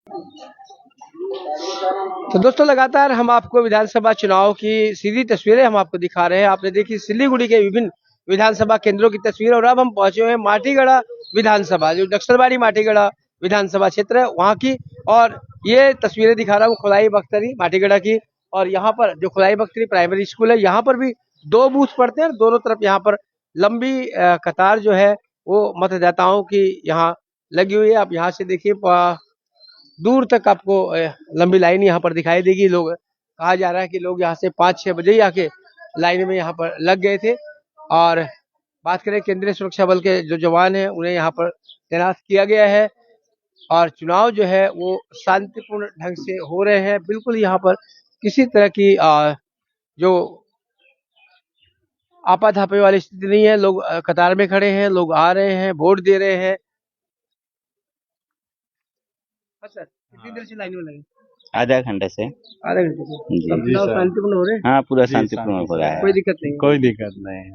तो दोस्तों लगातार हम आपको विधानसभा चुनाव की सीधी तस्वीरें हम आपको दिखा रहे हैं। आपने देखी सिलीगुड़ी के विभिन्न विधानसभा केंद्रों की तस्वीर और अब हम पहुंचे हुए हैं माटीगढ़ा विधानसभा, जो नक्सलबाड़ी माटीगढ़ा विधानसभा क्षेत्र है वहां की। और ये तस्वीरें दिखा रहा हूँ खुलाई बख्तरी माटीगढ़ा की। और यहाँ पर जो खुलाई बख्तरी प्राइमरी स्कूल है, यहाँ पर भी 2 बूथ पड़ते हैं और दोनों तरफ यहाँ पर लंबी कतार जो है वो मतदाताओं की यहाँ लगी हुई है। आप यहाँ से देखिए दूर तक आपको लंबी लाइन यहाँ पर दिखाई देगी। लोग कहा जा रहा है कि लोग यहाँ से 5-6 बजे ही आके लाइन में यहाँ पर लग गए थे। और बात करें केंद्रीय सुरक्षा बल के जो जवान हैं उन्हें यहाँ पर तैनात किया गया है और चुनाव जो है वो शांतिपूर्ण ढंग से हो रहे हैं। बिल्कुल यहाँ पर किसी तरह की जो आपाधापी वाली स्थिति नहीं है। लोग कतार में खड़े हैं, लोग आ रहे हैं, वोट दे रहे हैं। सर कितनी देर से लाइन में लगे? आधा घंटे से। आधे घंटे से जी चुनाव शांतिपूर्ण हो रहे हैं? हाँ, पूरा शांतिपूर्ण हो रहा है, कोई दिक्कत नहीं है? कोई दिक्कत नहीं है।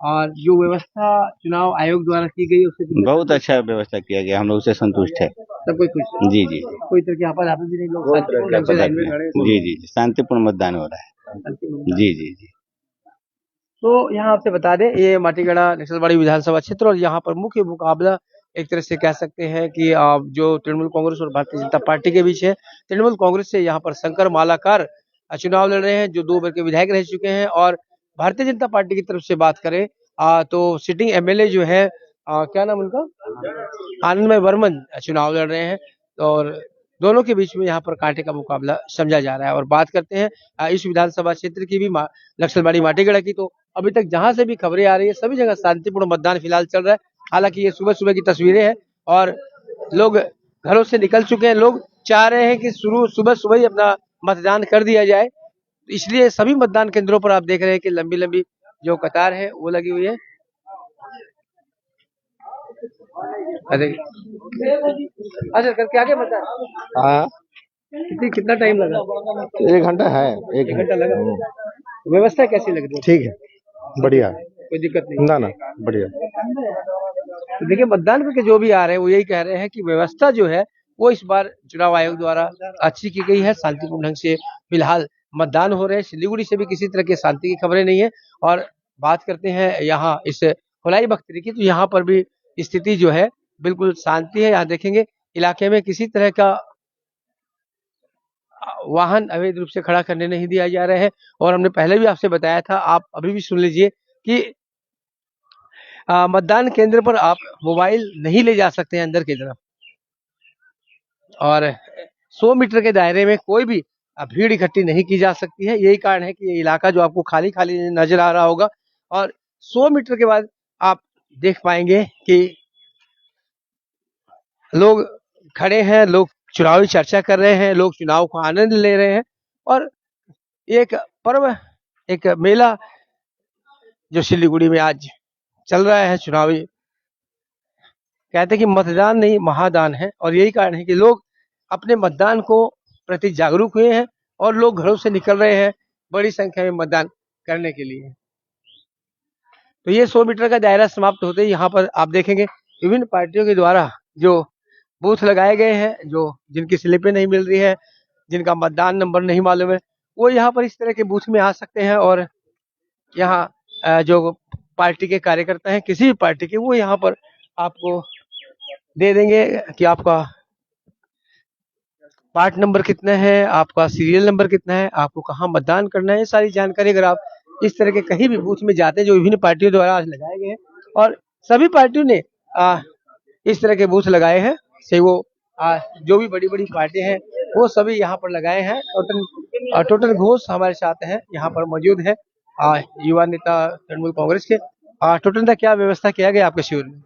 और जो व्यवस्था चुनाव आयोग द्वारा की गई उससे बहुत अच्छा व्यवस्था किया गया, हम लोग से संतुष्ट है। सब कोई खुश है? जी जी कोई तरह की आपाधापी भी नहीं, लोग शांतिपूर्ण ढंग से लाइन में खड़े हैं। जी जी शांतिपूर्ण मतदान हो रहा है। जी जी जी। तो यहाँ आपसे बता दें ये माटीगढ़ा नक्सलबाड़ी विधानसभा क्षेत्र और यहाँ पर मुख्य मुकाबला एक तरह से कह सकते हैं कि जो तृणमूल कांग्रेस और भारतीय जनता पार्टी के बीच है। तृणमूल कांग्रेस से यहाँ पर शंकर मालाकार चुनाव लड़ रहे हैं जो 2 बार के विधायक रह चुके हैं। और भारतीय जनता पार्टी की तरफ से बात करें तो सिटिंग एमएलए जो है क्या नाम उनका, आनंदमय वर्मन चुनाव लड़ रहे हैं। और दोनों के बीच में यहाँ पर कांटे का मुकाबला समझा जा रहा है। और बात करते हैं इस विधानसभा क्षेत्र की भी नक्सलबाड़ी माटीगढ़ा की, तो अभी तक जहां से भी खबरें आ रही है सभी जगह शांतिपूर्ण मतदान फिलहाल चल रहा है। हालांकि ये सुबह सुबह की तस्वीरें हैं और लोग घरों से निकल चुके हैं। लोग चाह रहे हैं कि सुबह सुबह ही अपना मतदान कर दिया जाए, इसलिए सभी मतदान केंद्रों पर आप देख रहे हैं कि लंबी लंबी जो कतार है वो लगी हुई है। अच्छा करके आगे बता। हाँ, कितना टाइम लगा? 1 घंटा है। 1 घंटा लगा। व्यवस्था कैसी लग रही है? ठीक है, बढ़िया, कोई दिक्कत नहीं? ना बढ़िया। तो देखिए मतदान करके जो भी आ रहे हैं वो यही कह रहे हैं कि व्यवस्था जो है वो इस बार चुनाव आयोग द्वारा अच्छी की गई है। शांतिपूर्ण ढंग से फिलहाल मतदान हो रहे हैं। सिलीगुड़ी से भी किसी तरह की शांति की खबरें नहीं है। और बात करते हैं यहाँ इस खुलाई बख्तरी की, तो यहाँ पर भी स्थिति जो है बिल्कुल शांति है। यहाँ देखेंगे इलाके में किसी तरह का वाहन अवैध रूप से खड़ा करने नहीं दिया जा रहा है। और हमने पहले भी आपसे बताया था, आप अभी भी सुन लीजिए कि मतदान केंद्र पर आप मोबाइल नहीं ले जा सकते हैं अंदर की तरफ। और 100 मीटर के दायरे में कोई भी भीड़ इकट्ठी नहीं की जा सकती है। यही कारण है कि ये इलाका जो आपको खाली खाली नजर आ रहा होगा। और 100 मीटर के बाद आप देख पाएंगे कि लोग खड़े हैं, लोग चुनावी चर्चा कर रहे हैं, लोग चुनाव को आनंद ले रहे हैं। और एक पर्व, एक मेला जो सिलीगुड़ी में आज चल रहा है चुनावी, कहते हैं कि मतदान नहीं महादान है। और यही कारण है कि लोग अपने मतदान को प्रति जागरूक हुए हैं और लोग घरों से निकल रहे हैं बड़ी संख्या में मतदान करने के लिए। तो ये 100 मीटर का दायरा समाप्त होते ही यहाँ पर आप देखेंगे विभिन्न पार्टियों के द्वारा जो बूथ लगाए गए हैं, जो जिनकी स्लिपें नहीं मिल रही है, जिनका मतदान नंबर नहीं मालूम है, वो यहाँ पर इस तरह के बूथ में आ सकते हैं। और यहाँ जो पार्टी के कार्यकर्ता हैं किसी भी पार्टी के, वो यहाँ पर आपको दे देंगे कि आपका पार्ट नंबर कितना है, आपका सीरियल नंबर कितना है, आपको कहाँ मतदान करना है। ये सारी जानकारी अगर आप इस तरह के कहीं भी बूथ में जाते हैं जो विभिन्न पार्टियों द्वारा आज लगाए गए हैं, और सभी पार्टियों ने इस तरह के बूथ लगाए हैं, से वो जो भी बड़ी बड़ी पार्टी हैं वो सभी यहाँ पर लगाए हैं। टोटल घोष हमारे साथ हैं, यहाँ पर मौजूद है युवा नेता तृणमूल कांग्रेस के। टोटल क्या व्यवस्था किया गया आपके शिविर में?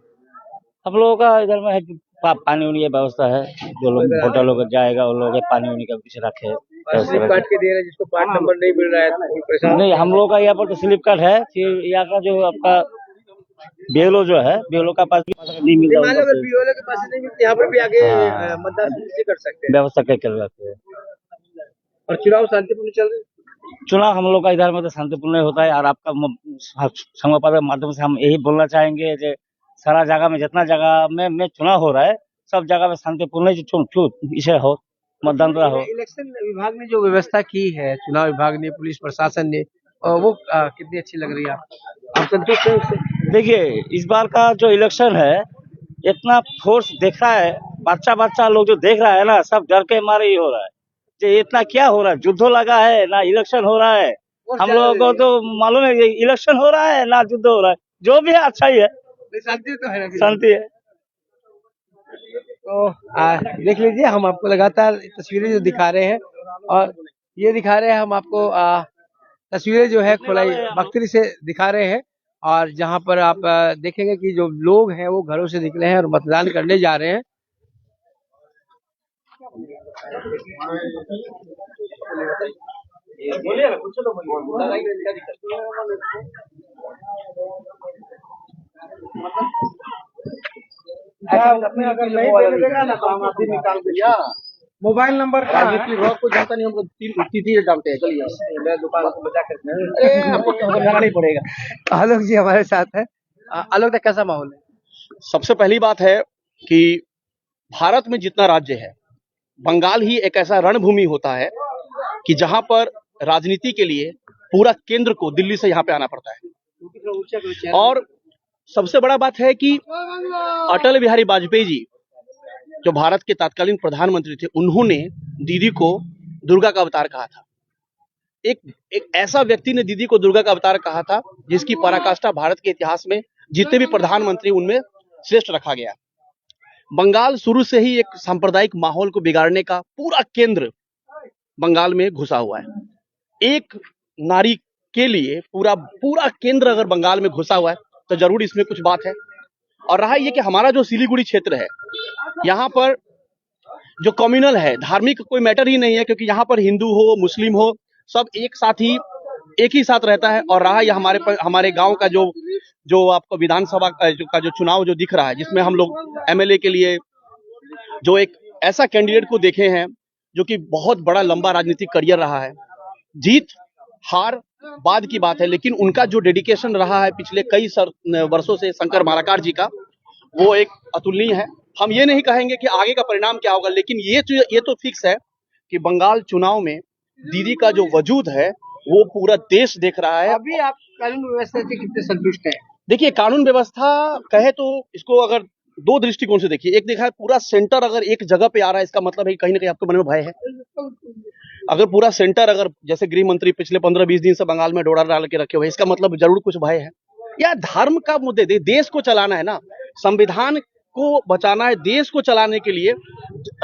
हम लोगों का इधर में है पानी वानी की व्यवस्था है। जो लोग होटल होकर जाएगा उन लोगों के पानी वानी का कुछ रखे। स्लिप काट के दे रहे हैं जिसको पार्ट नंबर नहीं मिल रहा है तो परेशान नहीं, हम लोग का यहाँ पर तो स्लिप कार्ड है। फिर यहाँ का जो आपका बीएलओ जो है, बीएलओ का पास भी नहीं मिलता, बीएलओ के पास नहीं मिलता, यहाँ पर भी आगे मतदान कर सकते हैं, व्यवस्था कर रखते हैं। और चुनाव शांतिपूर्ण चल रहे हैं। चुनाव हम लोग का इधर में तो शांतिपूर्ण होता है। और आपका समाचार के माध्यम से हम यही बोलना चाहेंगे कि सारा जगह में जितना जगह में चुनाव हो रहा है सब जगह में शांतिपूर्ण इसे हो मतदान हो। इलेक्शन विभाग ने जो व्यवस्था की है, चुनाव विभाग ने, पुलिस प्रशासन ने, वो कितनी अच्छी लग रही है आप संतुष्ट हैं उससे? देखिए इस बार का जो इलेक्शन है इतना फोर्स देख रहा है, बच्चा लोग जो देख रहा है ना, सब डर के मारे ही हो रहा है। ये इतना क्या हो रहा है, युद्ध लगा है ना इलेक्शन हो रहा है। हम लोगों को तो मालूम है इलेक्शन हो रहा है ना युद्ध हो रहा है, जो भी है अच्छा ही है, शांति तो है ना? शांति है। तो देख लीजिए, हम आपको लगातार तस्वीरें जो दिखा रहे हैं, और ये दिखा रहे हैं हम आपको तस्वीरें जो है खुलाई बख्तरी से दिखा रहे हैं, और जहां पर आप देखेंगे कि जो लोग हैं वो घरों से निकले हैं और मतदान करने जा रहे हैं। मोबाइल नंबर का को जानता नहीं, हमको तिथि डालते हैं। चलिए मैं दुकान को बचा करके आपको लगाना नहीं पड़ेगा। आलोक जी हमारे साथ है। आलोक का कैसा माहौल है? सबसे पहली बात है कि भारत में जितना राज्य है, बंगाल ही एक ऐसा रणभूमि होता है कि जहां पर राजनीति के लिए पूरा केंद्र को दिल्ली से यहाँ पे आना पड़ता है। और सबसे बड़ा बात है कि अटल बिहारी वाजपेयी जी जो भारत के तत्कालीन प्रधानमंत्री थे, उन्होंने दीदी को दुर्गा का अवतार कहा था। एक ऐसा व्यक्ति ने दीदी को दुर्गा का अवतार कहा था जिसकी पराकाष्ठा भारत के इतिहास में जितने भी प्रधानमंत्री उनमें श्रेष्ठ रखा गया। बंगाल शुरू से ही एक सांप्रदायिक माहौल को बिगाड़ने का पूरा केंद्र बंगाल में घुसा हुआ है। एक नारी के लिए पूरा केंद्र अगर बंगाल में घुसा हुआ है तो जरूर इसमें कुछ बात है। और रहा ये कि हमारा जो सिलीगुड़ी क्षेत्र है, यहाँ पर जो कम्युनल है, धार्मिक कोई मैटर ही नहीं है, क्योंकि यहाँ पर हिंदू हो मुस्लिम हो सब एक ही साथ रहता है। और रहा यह हमारे गांव का जो आपको विधानसभा का जो चुनाव जो दिख रहा है, जिसमें हम लोग एमएलए के लिए जो एक ऐसा कैंडिडेट को देखे हैं जो कि बहुत बड़ा लंबा राजनीतिक करियर रहा है। जीत हार बाद की बात है, लेकिन उनका जो डेडिकेशन रहा है पिछले कई वर्षों से शंकर मालाकार जी का, वो एक अतुलनीय है। हम ये नहीं कहेंगे कि आगे का परिणाम क्या होगा, लेकिन ये तो फिक्स है कि बंगाल चुनाव में दीदी का जो वजूद है वो पूरा देश देख रहा है। अभी आप कानून व्यवस्था से कितने संतुष्ट हैं? देखिए, कानून व्यवस्था कहे तो इसको अगर दो दृष्टिकोण से देखिए। एक देखा है पूरा सेंटर अगर एक जगह पे आ रहा है, इसका मतलब है कहीं ना कहीं आपके मन में भय है। अगर पूरा सेंटर अगर जैसे गृह मंत्री पिछले 15-20 दिन से बंगाल में डोरा डाल के रखे हुए, इसका मतलब जरूर कुछ भय है। या धर्म का मुद्दे, देश को चलाना है ना, संविधान को बचाना है, देश को चलाने के लिए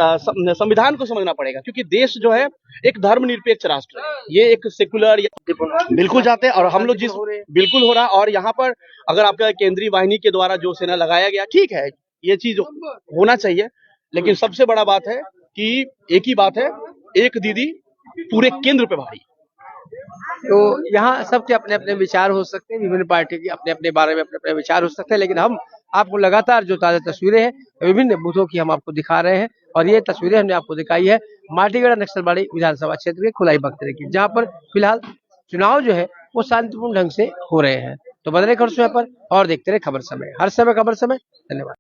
संविधान को समझना पड़ेगा, क्योंकि देश जो है एक धर्मनिरपेक्ष राष्ट्र है, ये एक सेकुलर बिल्कुल जाते हैं। और हम लोग बिल्कुल हो रहा है। और यहाँ पर अगर आपका केंद्रीय वाहिनी के द्वारा जो सेना लगाया गया, ठीक है, ये चीज होना चाहिए। लेकिन सबसे बड़ा बात है कि एक ही बात है, एक दीदी पूरे केंद्र पे भारी। तो यहाँ सबके अपने अपने विचार हो सकते हैं, विभिन्न पार्टी के अपने अपने बारे में अपने अपने विचार हो सकते हैं, लेकिन हम आपको लगातार जो ताजा तस्वीरें हैं विभिन्न बूथों की हम आपको दिखा रहे हैं। और ये तस्वीरें हमने आपको दिखाई है माटीगढ़ नक्सलबाड़ी विधानसभा क्षेत्र के खुलाई बख्तरे की, जहाँ पर फिलहाल चुनाव जो है वो शांतिपूर्ण ढंग से हो रहे हैं। तो बने रहे खबर समय पर और देखते रहे खबर समय, हर समय खबर समय। धन्यवाद।